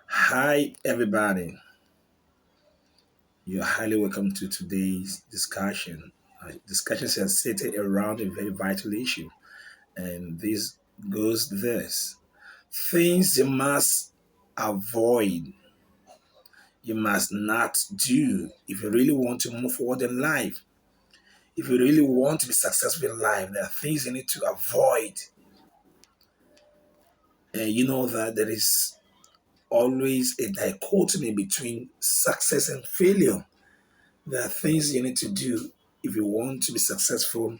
Hi, everybody. You're highly welcome to today's discussion. Discussions are centered around a very vital issue, and this goes this things you must avoid, you must not do if you really want to move forward in life. If you really want to be successful in life, there are things you need to avoid. And you know that there is always a dichotomy between success and failure. There are things you need to do if you want to be successful,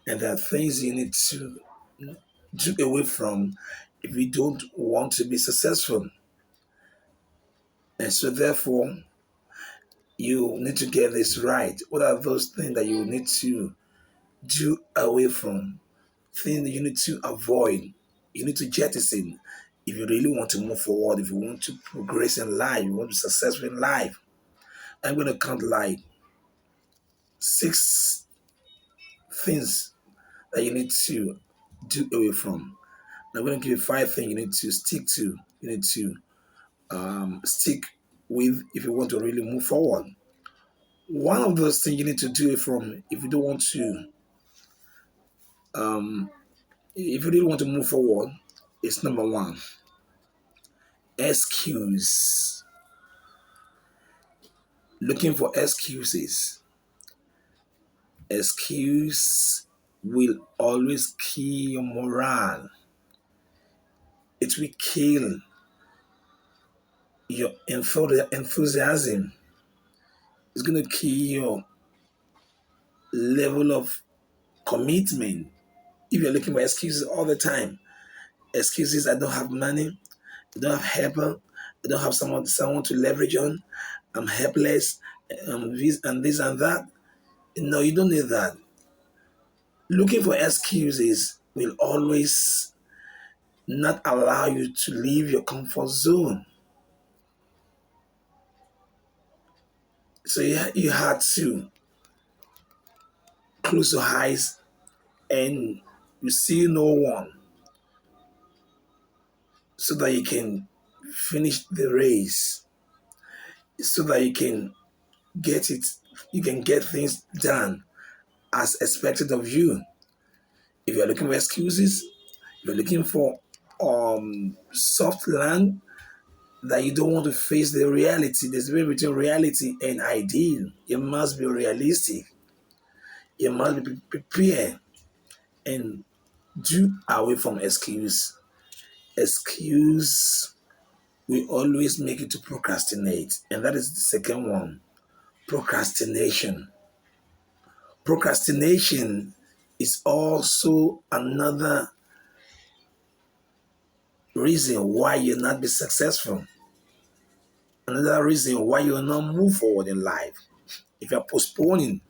and there are things you need to do away from if you don't want to be successful. And so, therefore, you need to get this right. What are those things that you need to do away from? Things that you need to avoid, you need to jettison if you really want to move forward, if you want to progress in life, you want to be successful in life. I'm going to count like six things that you need to do away from. I'm going to give you five things you need to stick to. You need to stick with if you want to really move forward. One of those things you need to do it from if you don't want to, um, if you really want to move forward, is number one, excuse. Looking for excuses. Excuse will always kill your morale. It will kill your enthusiasm. It's going to kill your level of commitment. If you're looking for excuses all the time, excuses, I don't have money, I don't have helper, I don't have someone to leverage on, I'm helpless, this and that. No, you don't need that. Looking for excuses will always not allow you to leave your comfort zone. So you had to close your eyes and you see no one so that you can finish the race, so that you can get it, you can get things done as expected of you. If you're looking for excuses, you're looking for soft land that you don't want to face the reality. There's a difference between reality and ideal. You must be realistic. You must be prepared and do away from excuse. Excuse will always make you to procrastinate. And that is the second one. Procrastination. Procrastination is also another reason why you'll not be successful. Another reason why you'll not move forward in life. If you're postponing,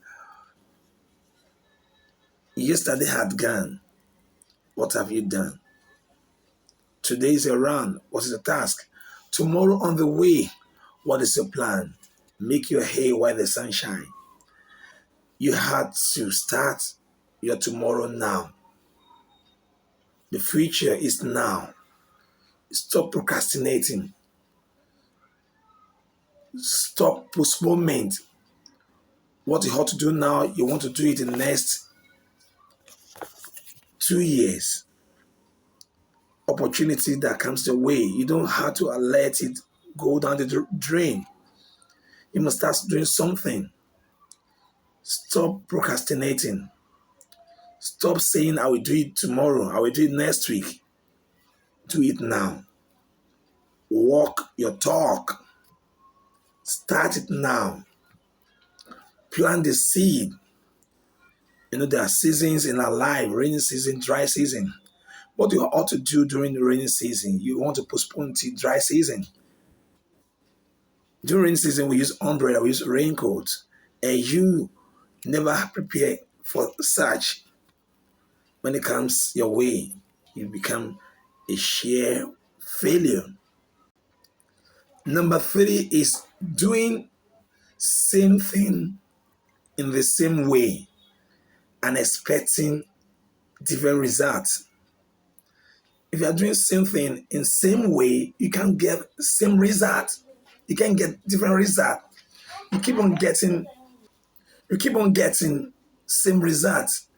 yesterday had gone. What have you done? Today is around. What is the task? Tomorrow on the way. What is your plan? Make your hay while the sun shines. You had to start your tomorrow now. The future is now. Stop procrastinating. Stop postponement. What you ought to do now, you want to do it in the next 2 years. Opportunity that comes your way, you don't have to let it go down the drain. You must start doing something. Stop procrastinating. Stop saying, I will do it tomorrow, I will do it next week. Do it now. Walk your talk. Start it now. Plant the seed. You know, there are seasons in our life, rainy season, dry season. What you ought to do during the rainy season, you want to postpone to dry season. During rainy season, we use umbrella, we use raincoat, and you never prepare for such. When it comes your way, you become a sheer failure. Number three is doing same thing in the same way and expecting different results. If you are doing same thing in same way, you can get same result. You can get different result. You keep on getting you keep on getting same results,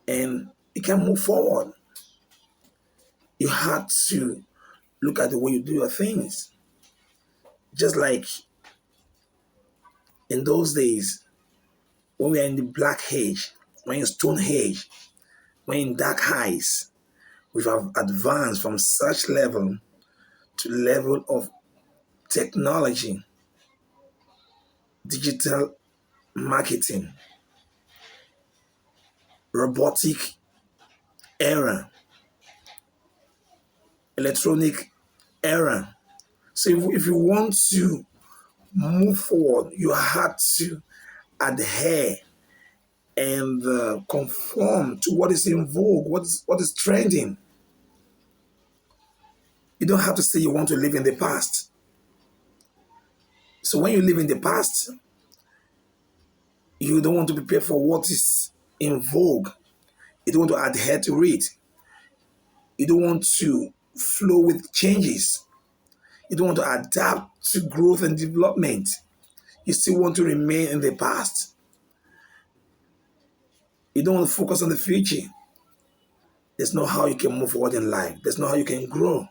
and you can move forward. You have to look at the way you do your things. Just like in those days when we are in the black age, when in stone age, when in dark heights, we have advanced from such level to level of technology, digital marketing, robotic era, electronic era. So if you want to move forward, you have to adhere and conform to what is in vogue, what is trending. You don't have to say you want to live in the past. So when you live in the past, you don't want to prepare for what is in vogue. You don't want to adhere to it. You don't want to flow with changes. You don't want to adapt to growth and development. You still want to remain in the past. You don't want to focus on the future. There's no how you can move forward in life. There's no how you can grow.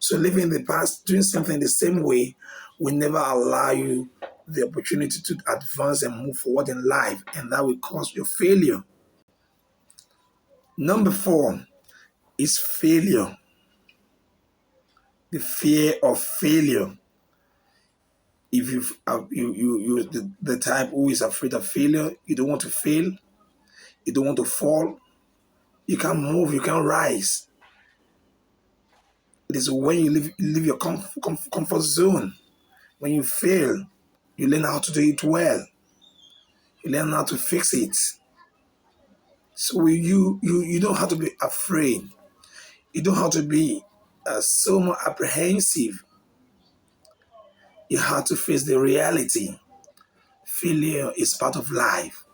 So living in the past, doing something the same way, will never allow you the opportunity to advance and move forward in life, and that will cause your failure. Number 4 is failure. The fear of failure. If you the type who is afraid of failure, you don't want to fail, you don't want to fall, you can't move, you can't rise. It is when you leave your comfort zone. When you fail, you learn how to do it well. You learn how to fix it. So you don't have to be afraid. You don't have to be so much apprehensive. You have to face the reality. Failure is part of life.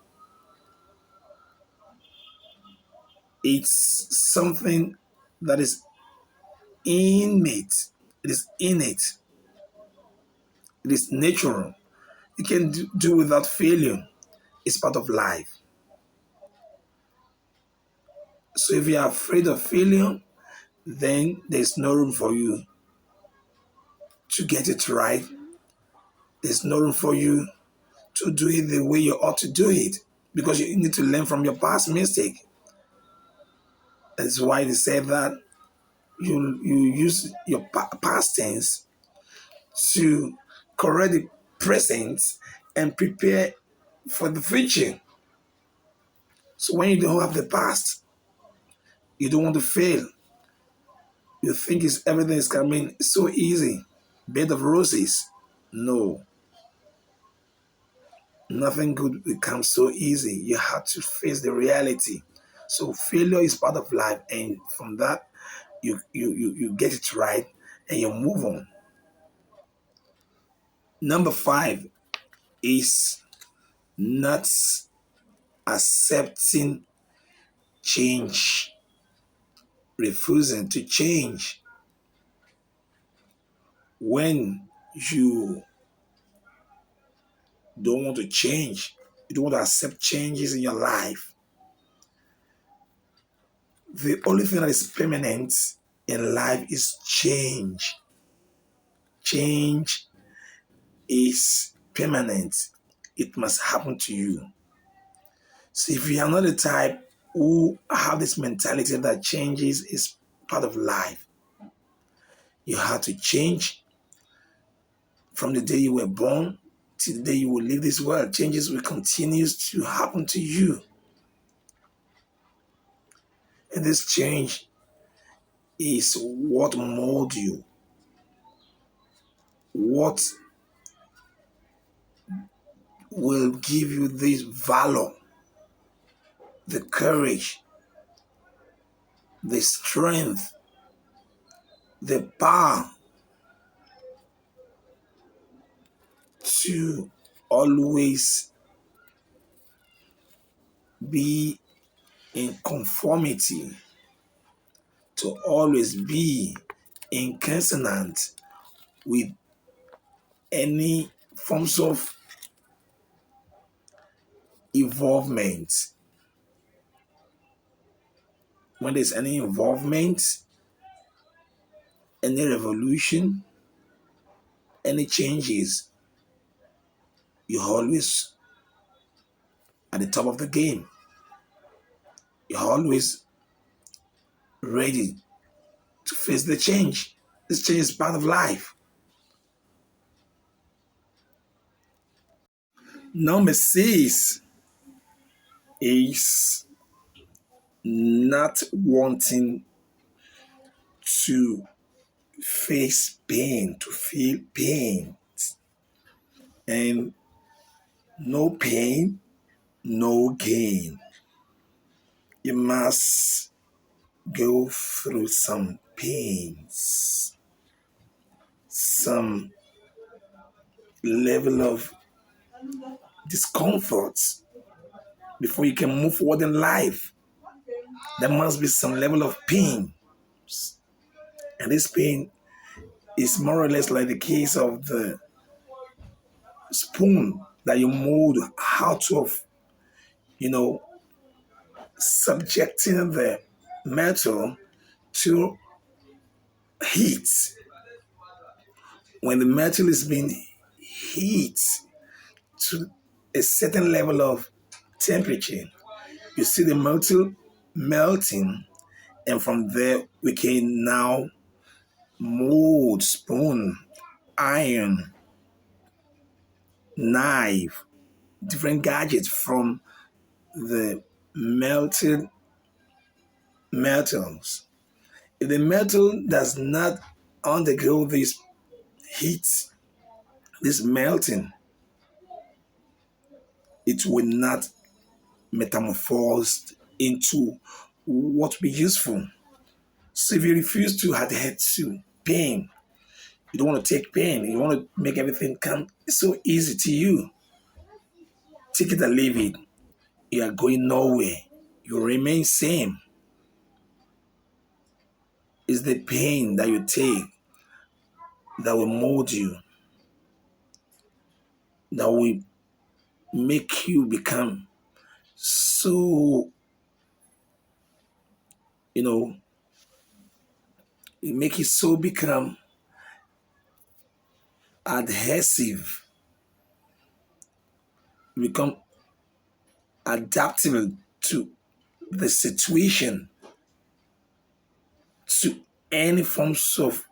It's something that is innate. It is innate. It is natural. You can do without failure. It's part of life. So if you are afraid of failure, then there's no room for you to get it right. There's no room for you to do it the way you ought to do it, because you need to learn from your past mistake. That's why they say that you use your past tense to correct the present and prepare for the future. So when you don't have the past, you don't want to fail. You think everything is coming so easy, bed of roses. No, nothing good becomes so easy. You have to face the reality. So failure is part of life, and from that, you get it right and you move on. Number 5 is not accepting change, refusing to change. When you don't want to change, you don't want to accept changes in your life. The only thing that is permanent in life is change. Change is permanent. It must happen to you. So if you are not the type who have this mentality that changes is part of life, you have to change from the day you were born to the day you will leave this world. Changes will continue to happen to you. And this change is what molds you, what will give you this valor, the courage, the strength, the power to always be in conformity, to always be in consonant with any forms of involvement. When there's any involvement, any revolution, any changes, you're always at the top of the game. You're always ready to face the change. This change is part of life. Number six is not wanting to face pain, to feel pain. And no pain, no gain. You must go through some pains, some level of discomfort before you can move forward in life. There must be some level of pain. And this pain is more or less like the case of the spoon that you mold out of, you know, subjecting the metal to heat. When the metal is being heat to a certain level of temperature, you see the metal melting, and from there we can now mold spoon, iron, knife, different gadgets from the melted metals. If the metal does not undergo this heat, this melting, it will not metamorphose into what will be useful. So if you refuse to adhere to pain, you don't want to take pain, you want to make everything come so easy to you. Take it or leave it. You are going nowhere. You remain same. It's the pain that you take that will mold you, that will make you become so, you know, it make you so become adhesive, become adaptable to the situation, to any forms of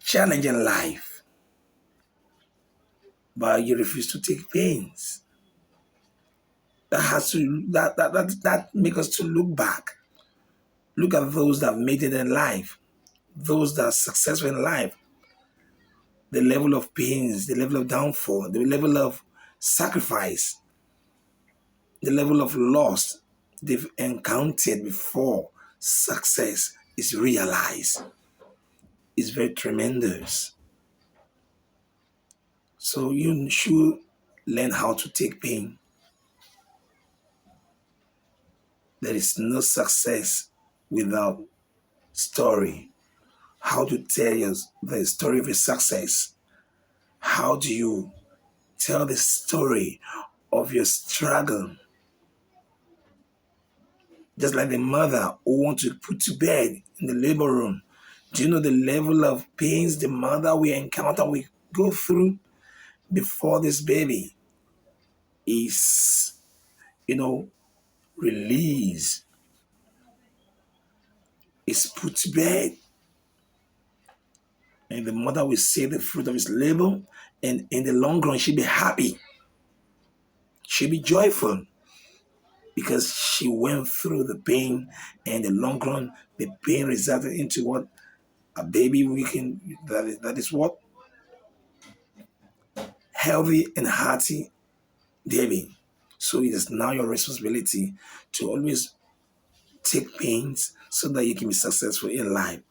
challenge in life. But you refuse to take pains. That make us to look back. Look at those that made it in life, those that are successful in life, the level of pains, the level of downfall, the level of sacrifice, the level of loss they've encountered before success is realized is very tremendous. So you should learn how to take pain. There is no success without story. How to tell the story of a success? How do you tell the story of your struggle? Just like the mother who wants to put to bed in the labor room. Do you know the level of pains the mother will encounter, will go through before this baby is, released, is put to bed? And the mother will see the fruit of his labor, and in the long run, she'll be happy. She'll be joyful because she went through the pain, and in the long run, the pain resulted into what? A baby that is what? Healthy and hearty baby. So it is now your responsibility to always take pains so that you can be successful in life.